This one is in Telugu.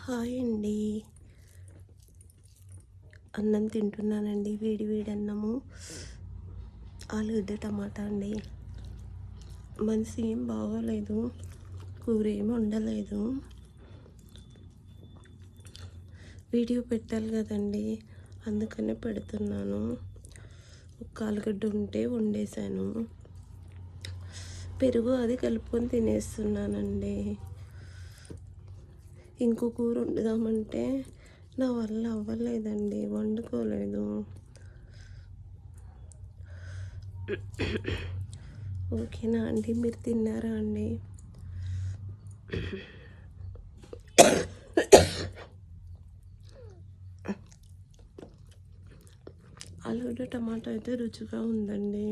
హాయ్ అండి. అన్నం తింటున్నానండి. వేడి వేడి అన్నము, ఆలుగడ్డ టమాటా అండి. మనసు ఏం బాగోలేదు, కూర ఏమి వండలేదు. వీడియో పెట్టాలి కదండి, అందుకనే పెడుతున్నాను. ఒక ఆలుగడ్డ ఉంటే వండేసాను, పెరుగు అది కలుపుకొని తినేస్తున్నానండి. ఇంకో కూర వండుదామంటే నా వల్ల అవ్వలేదండి, వండుకోలేదు. ఓకేనా అండి, మీరు తిన్నారా అండి? ఆలుగడ్డ టమాటా అయితే రుచిగా ఉందండి.